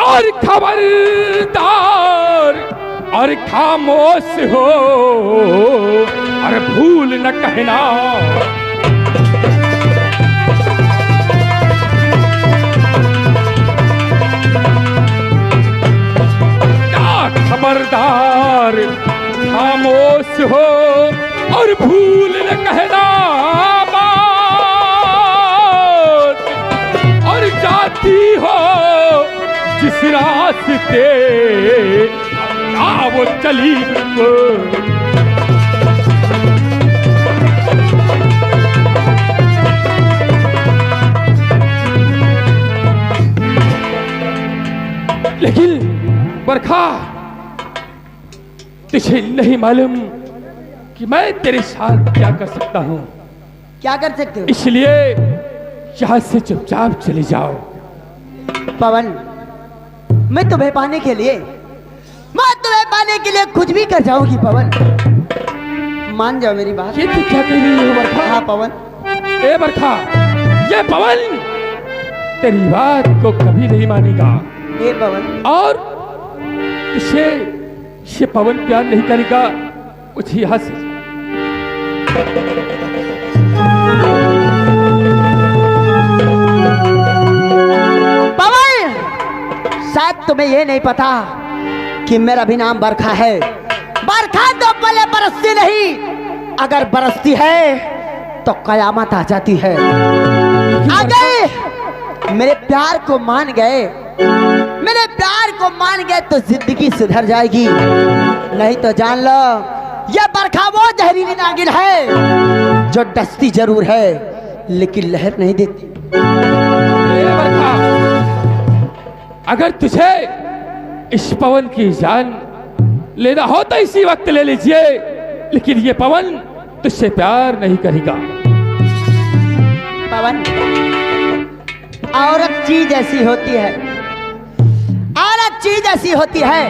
और खबरदार और खामोश हो और भूल न कहना। खबरदार खामोश हो और भूल न कहना बात, और जाती हो जिस रास्ते वो चली को। लेकिन बरखा, तुझे नहीं मालूम कि मैं तेरे साथ क्या कर सकता हूँ? क्या कर सकते हो? इसलिए यहाँ से चुपचाप चले जाओ। पवन, मैं तुम्हें पाने के लिए कुछ भी कर जाऊंगी पवन। मान जाओ मेरी बात। ये तू क्या कह रही हो बरखा? हाँ पवन। ए बरखा, ये पवन तेरी बात को कभी नहीं मानेगा। ए पवन, और इसे ये पवन प्यार नहीं करेगा। उसे यहाँ से पवन, शायद तुम्हें ये नहीं पता कि मेरा भी नाम बरखा है। बरखा तो पहले बरसती नहीं, अगर बरसती है तो कयामत आ जाती है। अगर मेरे प्यार को मान गए तो जिंदगी सुधर जाएगी, नहीं तो जान लो ये बरखा वो जहरीली नागिन है जो डसती जरूर है लेकिन लहर नहीं देती। बरखा, अगर तुझे इस पवन की जान लेना हो तो इसी वक्त ले लीजिए, लेकिन ये पवन तुझसे प्यार नहीं करेगा। पवन, औरत चीज ऐसी होती है,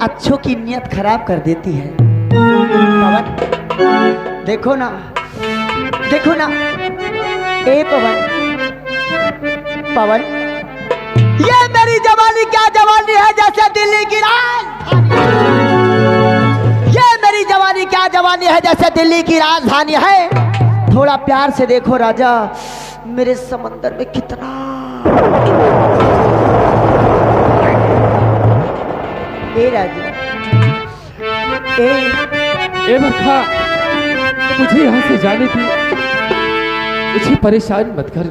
अच्छों की नियत खराब कर देती है। पवन, देखो ना, ए पवन, ये मेरी जवानी क्या जवानी है जैसे दिल्ली की राजधानी है। थोड़ा प्यार से देखो राजा, मेरे समंदर में कितना राजा। ए बरखा, मुझे यहाँ से जाने की, मुझे परेशान मत कर।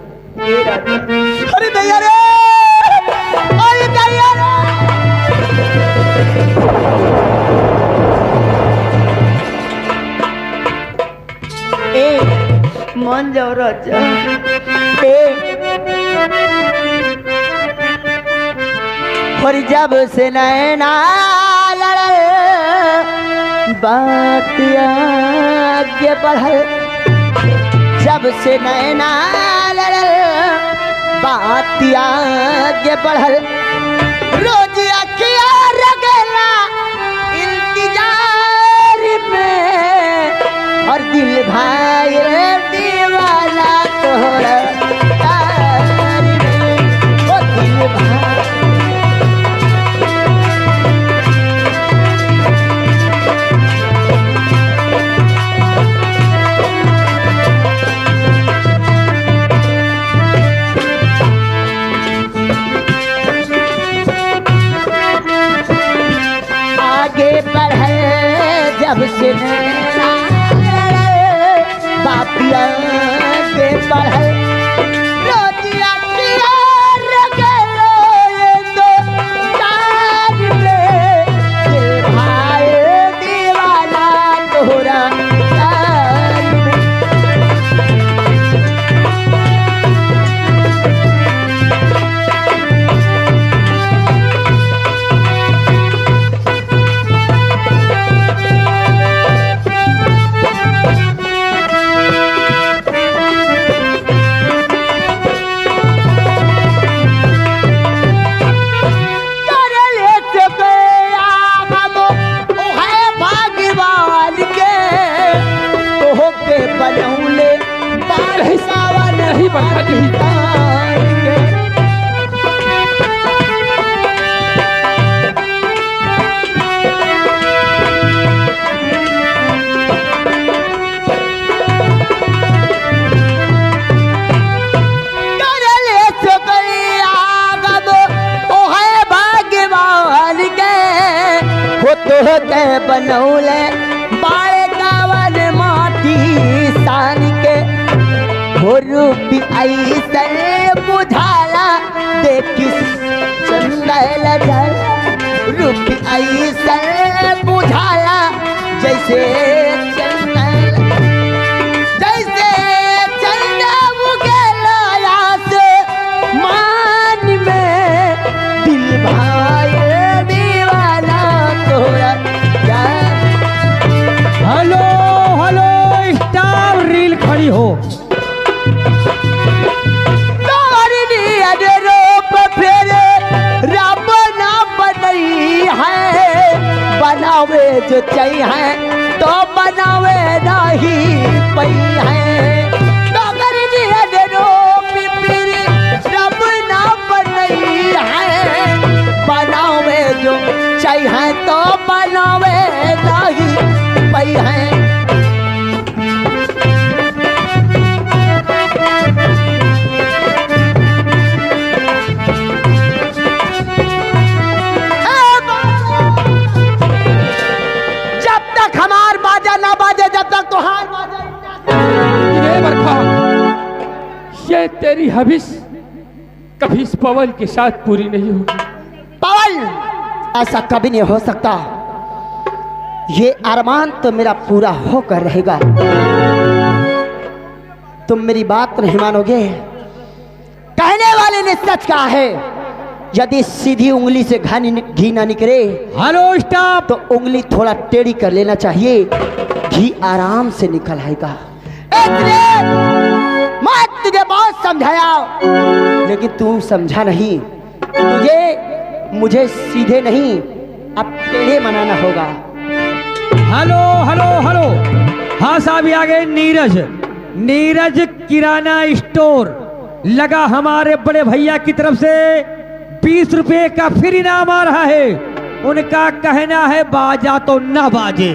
अरे दैया रे, मान जाओ राजा। और जब से नैना लड़ल बात आगे बढ़ल, जब से नैना लड़ल बात आगे बढ़ल, रोज अखिया रगला इंतजार में, और दिल भाई दीवाना तोहरा प्यार में। ओ दिल भाई जब से बापिया के बढ़ल, रोजिया किया रगलो ये दो तार में, दिल भाई दीवाना तोहरा प्यार में। के बनौले बाड़े गावन माटी सान के हो रूपी ऐसन बुझाला देखी चंदल जल रूपी ऐसन बुझाला जैसे चंदल जैसे चंदन उगेला से मान में दिल भाई दीवाना तोरा हेलो हेलो स्टार रील खड़ी हो। बनावे जो चाहिए तो बनावे नहीं पई है डगर दिए रो पिपिर रब ना बनई है बनावे जो चाहिए तो बनावे नहीं पई है। ना बाजे जब तक तुहार ये बरखा, ये तेरी हविस कभी इस पवन के साथ पूरी नहीं होगी। पवन ऐसा कभी नहीं हो सकता। ये अरमान तो मेरा पूरा होकर रहेगा। तुम मेरी बात नहीं मानोगे। कहने वाले ने सच कहा है, यदि सीधी उंगली से घी ना निकले हेलो स्टॉप तो उंगली थोड़ा टेढ़ी कर लेना चाहिए, घी आराम से निकल आएगा। मैं तुझे बहुत समझाया लेकिन तू समझा नहीं। तुझे मुझे सीधे नहीं अब टेढ़े मनाना होगा। हेलो हेलो हेलो, हाँ साहब आ गए। नीरज नीरज किराना स्टोर लगा हमारे बड़े भैया की तरफ से 20 रुपए का फिर इनाम आ रहा है। उनका कहना है बाजा तो ना बाजे।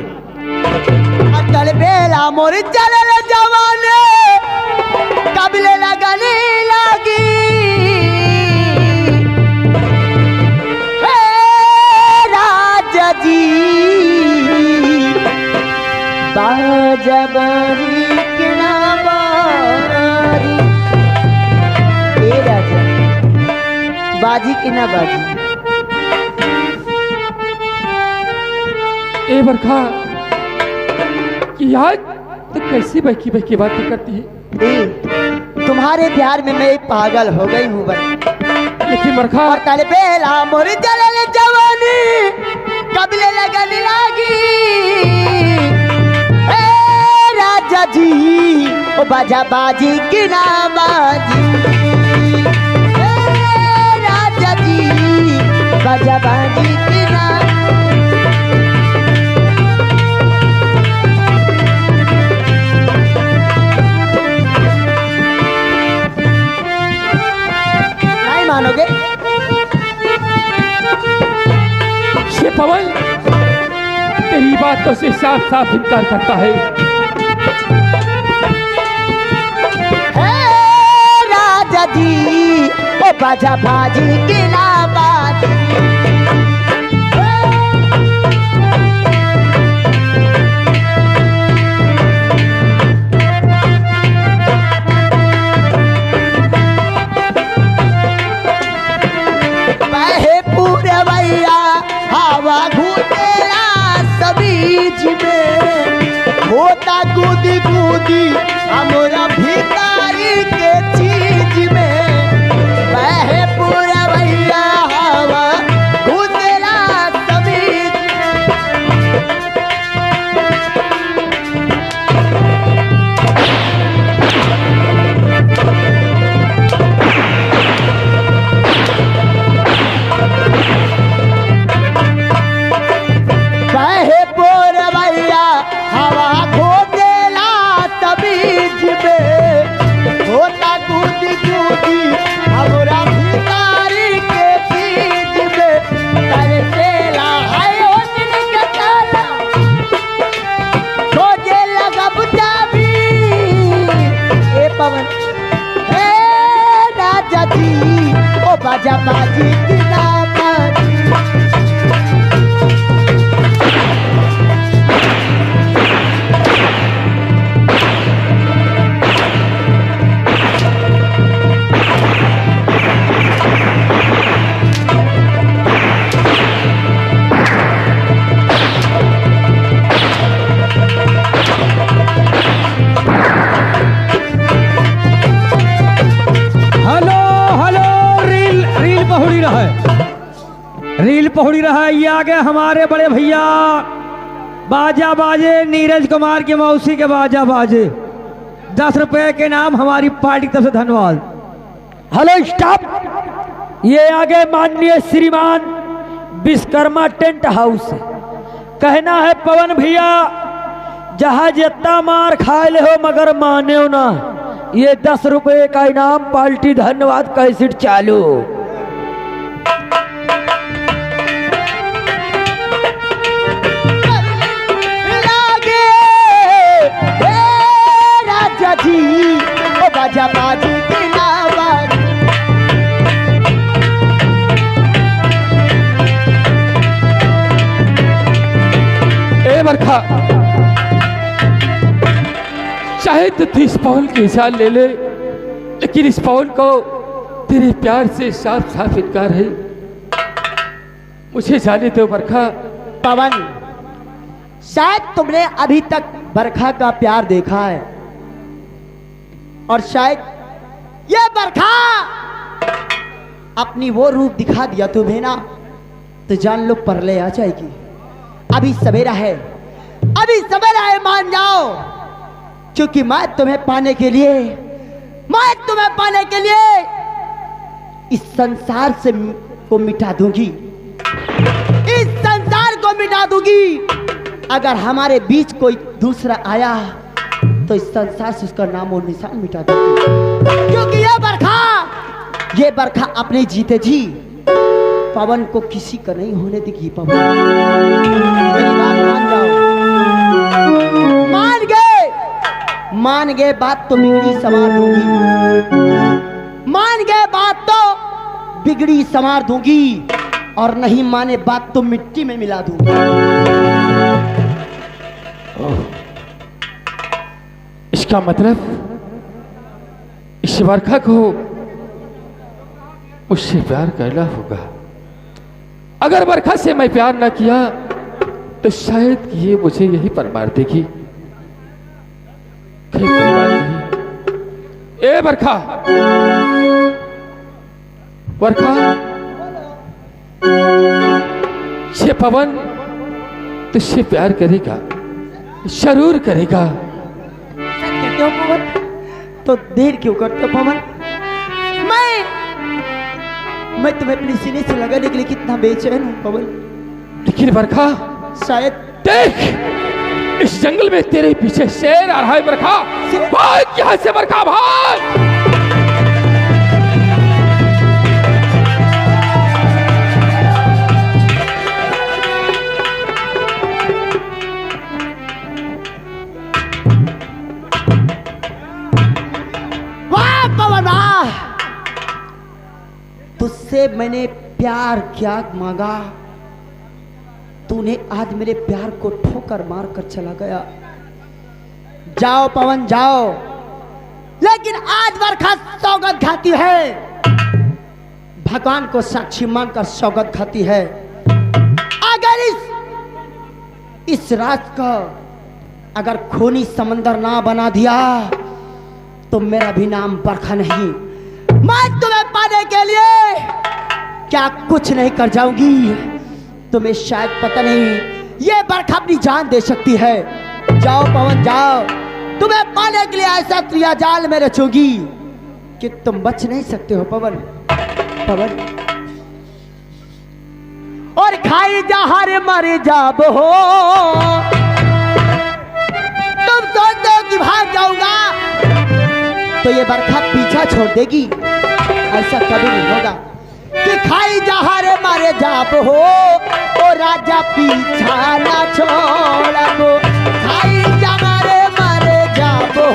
अटल बेला मोर चलल जवाने कबले लगने लगी हे राजा जी बाजा बारी के ना बारी। हे राजा बाजी की ना बाजी। ए बरखा कि आज तो कैसी बहकी बहकी बातें करती है। तुम्हारे प्यार में मैं पागल हो गई हूँ लेकिन बरखा, और कल बेला मोर जलल जवानी कबले लगने लगी हे राजा जी ओ बाजा बाजी की ना बाजी। हे राजा जी बाजा बाजी की ना। मानोगे ये पवन तेरी बातों से साफ साफ इनकार करता है। राजा जी ओ बाजा बाजी की ना बाजी। हवा घूटेला सबीज में होता कूदी कूदी हमारा भिखारी के चीज में बहे पूरा भैया हवा घूटेला सबीज बाजा बाजी की ना बाजी। रील पहुड़ी रहा है। ये आगे हमारे बड़े भैया बाजा बाजे, नीरज कुमार की मौसी के बाजा बाजे, 10 रुपए के नाम हमारी पार्टी की तरफ से धन्यवाद। हेलो स्टाफ, ये आगे माननीय श्रीमान विश्वकर्मा टेंट हाउस। कहना है पवन भैया, जहां जितना मार खाए ले हो मगर माने हो ना, ये 10 रुपए का इनाम पार्टी धन्यवाद कैसेट चालू। राजा जी ओ बाजा बाजी की नावाज। ए बरखा, चाहे तो तू इस पवन की जान ले ले, लेकिन इस पवन को तेरे प्यार से साफ साफ इनकार है। मुझे जाने दो बरखा। पवन, शायद तुमने अभी तक बरखा का प्यार देखा है, और शायद ये बरखा अपनी वो रूप दिखा दिया तुम्हें ना, तो जान लो परले आ जाएगी। अभी सवेरा है, अभी सवेरा है, मान जाओ, क्योंकि मैं तुम्हें पाने के लिए इस संसार से को मिटा दूंगी, इस संसार को मिटा दूंगी। अगर हमारे बीच कोई दूसरा आया तो इस संसार से उसका नाम और निशान मिटा दूंगी, क्योंकि ये बरखा अपने जीते जी पवन को किसी का नहीं होने देगी। पवन, मेरी बात मान जाओ। मान गए बात तो बिगड़ी संवार दूंगी, मान गए बात तो बिगड़ी संवार दूंगी, और नहीं माने बात तो मिट्टी में मिला दूंगी। इसका मतलब इस बरखा को मुझसे प्यार करना होगा। अगर बरखा से मैं प्यार ना किया तो शायद ये मुझे यहीं पर मार देगी। ए बरखा, ये पवन तुझसे प्यार करेगा, जरूर करेगा। कहते हो पवन, तो देर क्यों करते हो पवन? मैं तुम्हें अपने सीने से लगाने के लिए कितना बेचैन हूं पवन। लेकिन बरखा, शायद देख, इस जंगल में तेरे पीछे शेर आ रहा है। बरखा, भाग यहां से बरखा, भाग। वाह पवन वाह, तुझसे मैंने प्यार क्या मांगा, तूने आज मेरे प्यार को ठोकर मार कर चला गया। जाओ पवन जाओ, लेकिन आज बरखा सौगंध खाती है, भगवान को साक्षी मानकर सौगंध खाती है। अगर इस रात का अगर खूनी समंदर ना बना दिया तो मेरा भी नाम बरखा नहीं। मैं तुम्हें पाने के लिए क्या कुछ नहीं कर जाऊंगी, तुम्हें शायद पता नहीं, ये बरखा अपनी जान दे सकती है। जाओ पवन जाओ, तुम्हें पाने के लिए ऐसा क्रिया जाल में रचूंगी कि तुम बच नहीं सकते हो पवन। पवन, और खाई जहर मर जाब हो, तुम सोचते हो कि भाग जाऊंगा तो ये बरखा पीछा छोड़ देगी, ऐसा कभी नहीं होगा। कि खाई जहर मारे जाप हो, ओ राजा पीछा ना छोड़बो। खाई जहर मारे जाप हो,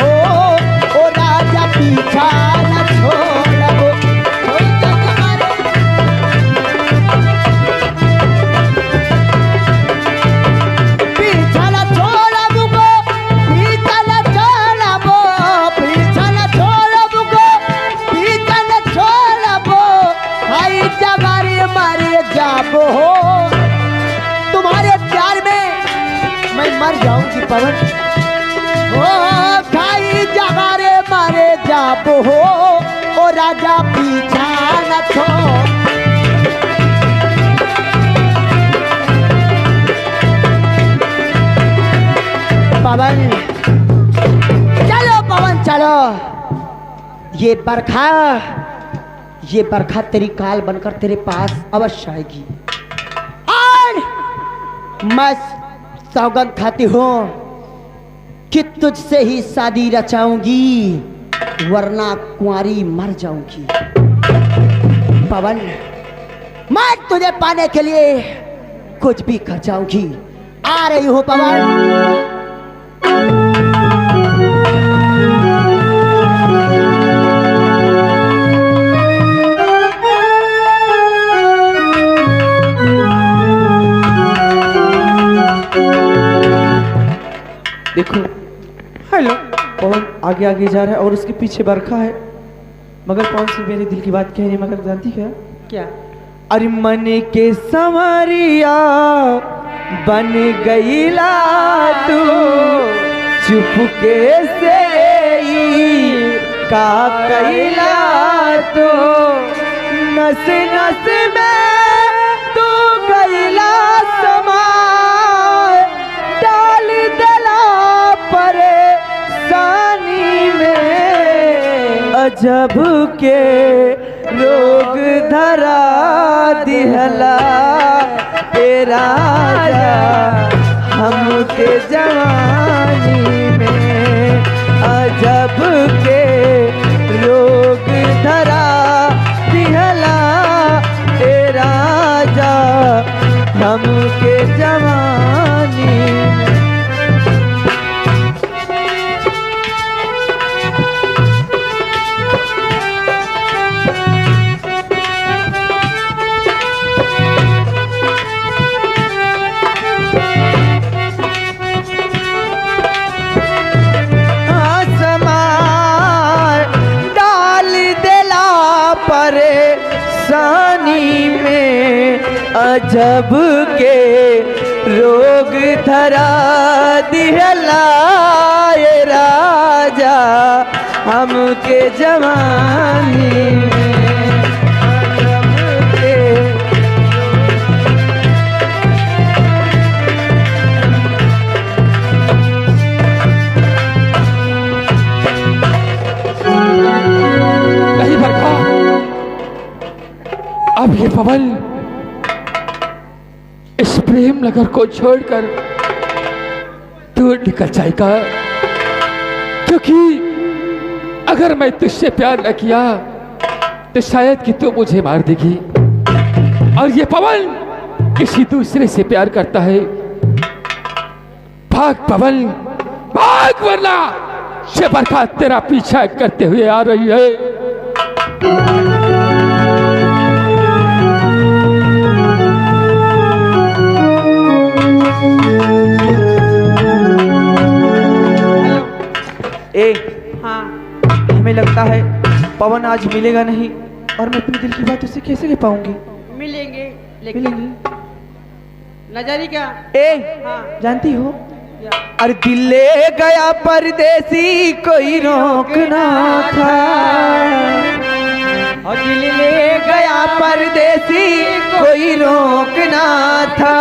ओ राजा पीछा ना छोड़बो। पीछा ना छोड़बो, पीछा ना छोड़बो, पीछा ना छोड़बो, पीछा ना छोड़बो। खाई जहर मारे जाप हो, तुम्हारे प्यार में मैं मर जाऊंगी पवन। ओ खाई जहर मारे जाप हो, ओ राजा पीछा न छोड़। ये बरखा तेरी काल बनकर तेरे पास अवश्य आएगी। और मैं सौगंध खाती हूँ कि तुझसे ही शादी रचाऊंगी, वरना कुंवारी मर जाऊंगी। पवन, मैं तुझे पाने के लिए कुछ भी कर जाऊंगी। आ रही हूँ पवन। देखो, हेलो। पवन आगे आगे जा रहा है और उसके पीछे बरखा है, मगर पवन से मेरे दिल की बात कह रही है। मगर जानती क्या? क्या? अरे मन के संवरिया बन गईला तू, चुपके से ही का कैला तू, नस नस में तू गईला समा, डाल दला परेशानी में, अजब के रोग धरा दिहला तेरा हमके जवानी में, अजब के रोग धरा दिहला तेरा हमके जवानी में। परेशानी में, अजब के रोग धरा दिहला ये राजा हमके जवानी में, अजब के नहीं बरखा, अब ये पवन इस प्रेम नगर को छोड़कर दूर निकल जाएगा, क्योंकि अगर मैं तुझसे प्यार न किया तो शायद कि तू मुझे मार देगी, और ये पवन किसी दूसरे से प्यार करता है। भाग पवन भाग, वरना ये बरखा तेरा पीछा करते हुए आ रही है। हाँ, हमें लगता है पवन आज मिलेगा नहीं, और मैं अपने दिल की बात उससे कैसे कह पाऊंगी? मिलेंगे, लेकिन मिलेंगे नजरी क्या? हाँ। जानती हो, अरे दिल ले गया परदेसी कोई रोकना था, और दिल ले गया परदेसी कोई रोकना था,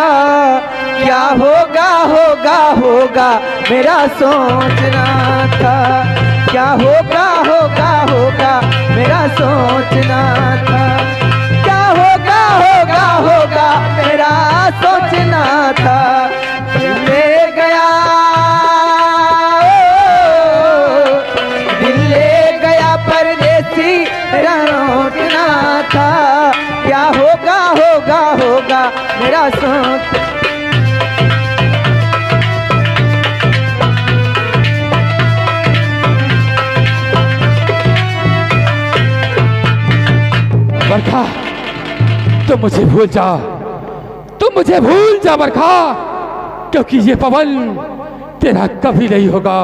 क्या होगा होगा होगा मेरा सोचना था, क्या होगा होगा होगा मेरा सोचना था, क्या होगा होगा होगा मेरा सोचना था, ले गया दिल ले गया परदेसी मेरा रोकना था, क्या होगा होगा होगा मेरा सोच। बरखा, तुम मुझे भूल जा, तुम मुझे भूल जा बरखा, क्योंकि ये पवन तेरा कभी नहीं होगा।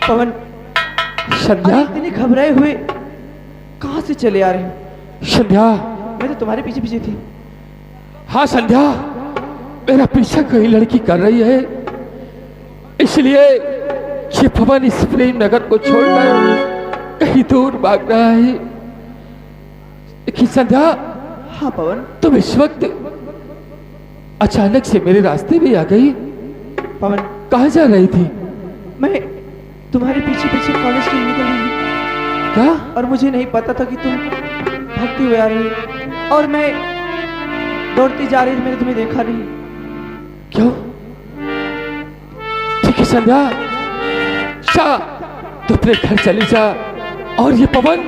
पवन, संध्या, इतने घबराए हुए कहाँ से चले आ रहे हो? संध्या, मैं तो तुम्हारे पीछे पीछे थी। हाँ संध्या, मेरा पीछा कोई लड़की कर रही है, इसलिए ये पवन इस प्रेम नगर को छोड़कर कहीं दूर भाग रहा है। लेकिन संध्या, हाँ पवन। तुम इस वक्त अचानक से मेरे रास्ते में आ गई। पवन, कहाँ जा रही थी? मैं तुम्हारे पीछे पीछे कॉलेज के लिए निकल रही क्या? और मुझे नहीं पता था कि तुम भागती हुई आ रही, और मैं दौड़ती जा रही थी, मैंने तुम्हें देखा नहीं। क्यों? ठीक है संध्या, जा तू अपने घर चली जा, और ये पवन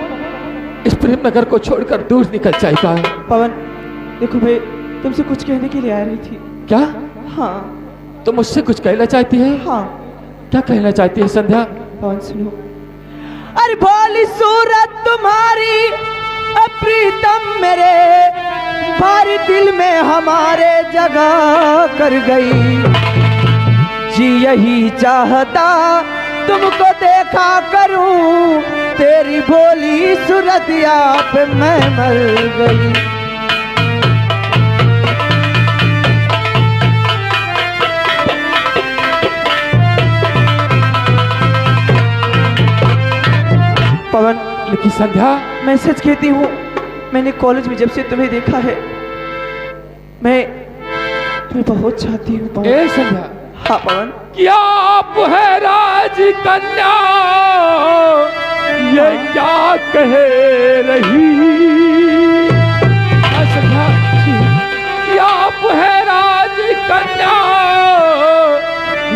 इस प्रेम नगर को छोड़कर दूर निकल जाएगा। पवन देखो, मैं तुमसे कुछ कहने के लिए आ रही थी। क्या? हाँ। तुम मुझसे कुछ कहना चाहती है? हाँ। क्या कहना चाहती है संध्या? पवन सुनो। अरे भोली सूरत तुम्हारी अप्रीतम मेरे भारी दिल में हमारे जगह कर गई। जी यही चाहता तुमको देखा करूं, तेरी भोली सूरतिया पे मैं मर गई। पवन, लेकिन संध्या, मैं सच कहती हूँ, मैंने कॉलेज में जब से तुम्हें देखा है, मैं तुम्हें बहुत चाहती हूँ पवन। ए संध्या। हाँ पवन। क्या आप है राजकन्या, ये क्या कह रही? संध्या, क्या आप है राजकन्या,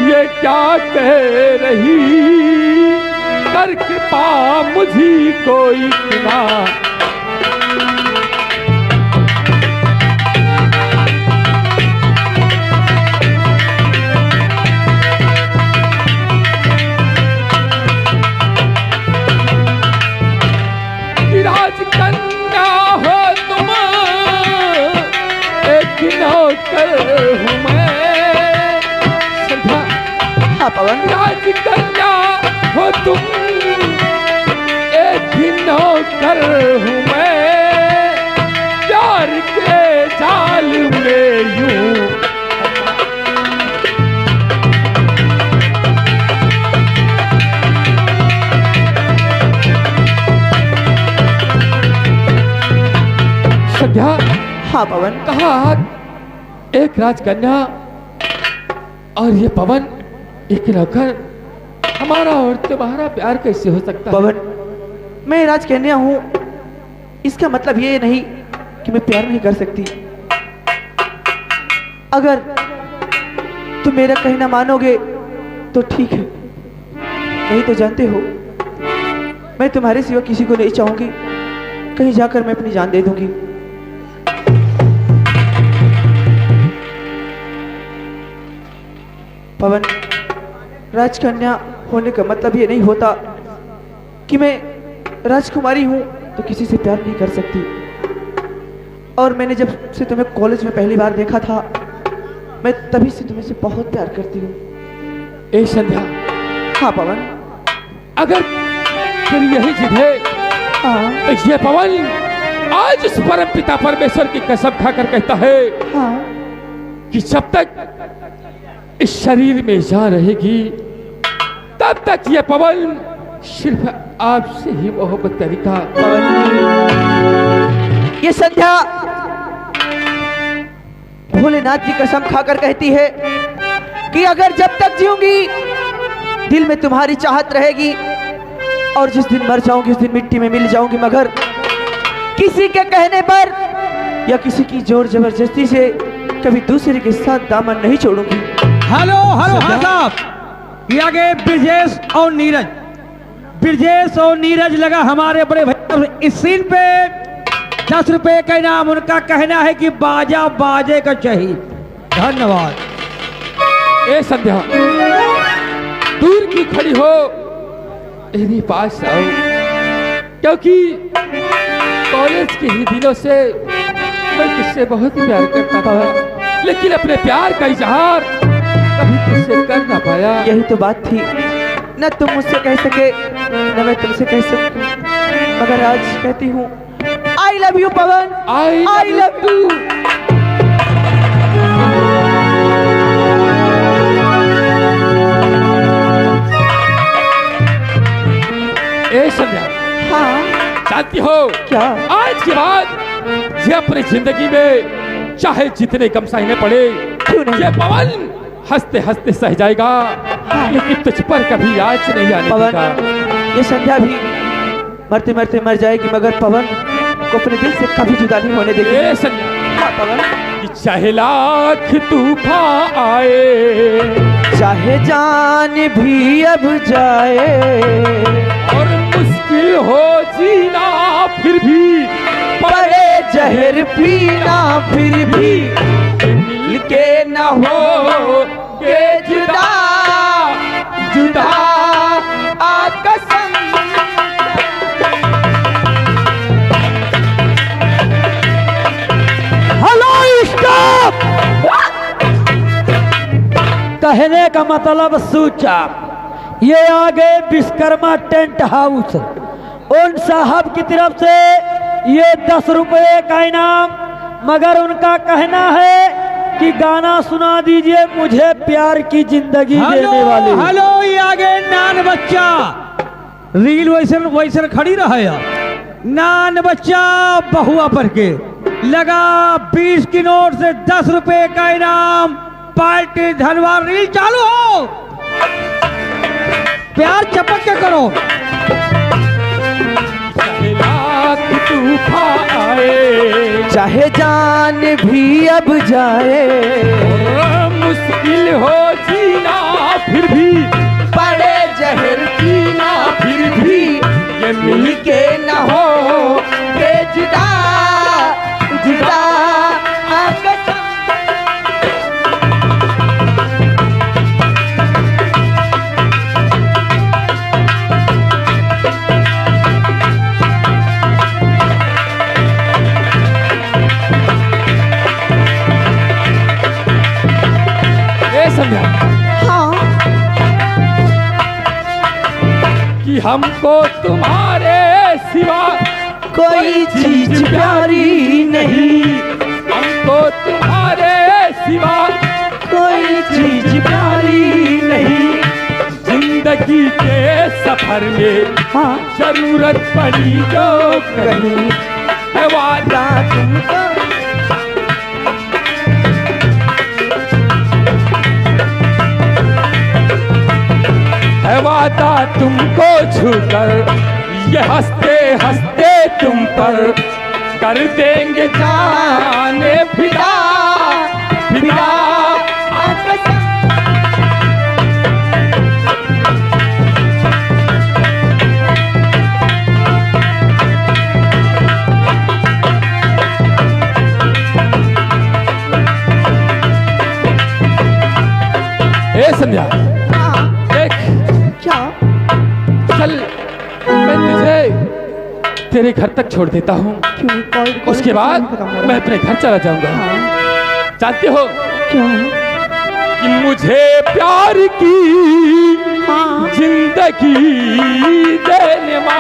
ये क्या कह रही? कर कृपा मुझी कोई खुदा। राजकन्या हो तुम, एक नौकर हूँ मैं। संध्या। हाँ पवन। राजकन्या हो तुम, एक नौकर हूँ मैं, प्यार के जाल में यूं। संध्या। हाँ पवन। कहा एक राजकन्या और ये पवन एक नौकर, हमारा और तुम्हारा प्यार कैसे हो सकता है? पवन, मैं राजकन्या हूँ, इसका मतलब ये नहीं कि मैं प्यार नहीं कर सकती। अगर तुम मेरा कहना मानोगे तो ठीक है, नहीं तो जानते हो मैं तुम्हारे सिवा किसी को नहीं चाहूंगी। कहीं जाकर मैं अपनी जान दे दूंगी। पवन, राजकन्या होने का मतलब ये नहीं होता कि मैं राजकुमारी हूं तो किसी से प्यार नहीं कर सकती। और मैंने जब से तुम्हें कॉलेज में पहली बार देखा था, मैं तभी से तुम्हें से बहुत प्यार करती हूँ। ए संध्या। हाँ पवन। अगर फिर यही जिद है, हाँ। तो ये पवन आज उस परम पिता परमेश्वर की कसम खाकर कहता है, हाँ। कि जब तक इस शरीर में जान रहेगी, तब तक ये पवन सिर्फ आपसे ही मोहब्बत करेगा। ये संध्या भोलेनाथ की कसम खाकर कहती है कि अगर जब तक जीऊंगी दिल में तुम्हारी चाहत रहेगी, और जिस दिन मर जाऊंगी उस दिन मिट्टी में मिल जाऊंगी, मगर किसी के कहने पर या किसी की जोर जबरदस्ती से कभी दूसरे के साथ दामन नहीं छोड़ूंगी। हेलो हेलो हाँ साहब, ये आगे ब्रजेश और नीरज। ब्रजेश और नीरज लगा हमारे बड़े भाई इस सीन पे 10 रुपए का इनाम। उनका कहना है कि बाजा बाजे का चाहिए। धन्यवाद। ए संध्या, दूर की खड़ी हो, मेरे पास आओ, क्योंकि कॉलेज के ही दिनों से मैं तुझसे बहुत ही प्यार करता था, लेकिन अपने प्यार का इजहार कभी तुझसे कर ना पाया। यही तो बात थी, न तुम मुझसे कह सके न मैं तुमसे कह सकती, मगर आज कहती हूँ I love you Pawan. I love you. ए संध्या, हाँ जानती हो क्या? आज के बाद ये अपनी जिंदगी में चाहे जितने गम सहने पड़े, क्यों नहीं? ये पवन हंसते हंसते सह जाएगा, लेकिन तुझ पर कभी आज नहीं आने पवन, देगा। ये संध्या भी मरते मरते मर जाएगी, मगर पवन को अपने दिल से कभी जुदा नहीं होने देगी। ए संध्या, हाँ पवन, कि चाहे लाख तूफान आए, चाहे जान भी अब जाए, और मुश्किल हो जीना फिर भी, पड़े जहर पीना फिर भी, मिलके न हो के जुदा जुदा आ कसम। Hello stop. कहने का मतलब सूचा, ये आगे विश्वकर्मा टेंट हाउस, उन साहब की तरफ से ये 10 रुपए का इनाम, मगर उनका कहना है कि गाना सुना दीजिए मुझे प्यार की जिंदगी देने वाले। हेलो, ये आगे नान बच्चा रील वैसन वैसन खड़ी रहा है। नान बच्चा बहुआ पर के लगा 20 की नोट से 10 रुपए का इनाम, पार्टी धनवार। रील चालू हो, प्यार चपक के करो। चाहे लाख तूफान आए, चाहे जान भी अब जाए, और मुश्किल हो जीना फिर भी, पड़े जहर पीना फिर भी, ये मिलके न हो के जुदा जुदा आ कसम। संध्या, हाँ कि हमको तुम्हारे सिवा कोई चीज प्यारी नहीं, हमको तुम्हारे सिवा कोई चीज प्यारी नहीं। जिंदगी के सफर में हाँ जरूरत पड़ी जो कहीं है वादा तुमको है वादा तुमको छूकर, ये हंसते हंसते तुम पर कर देंगे जाने फिदा फिदा आ कसम। ए संध्या, देख, क्या? चल मैं तुझे तेरे घर तक छोड़ देता हूँ, क्यों? उसके बाद मैं अपने घर चला जाऊंगा। जानते हो क्या? कि मुझे प्यार की जिंदगी देने वाले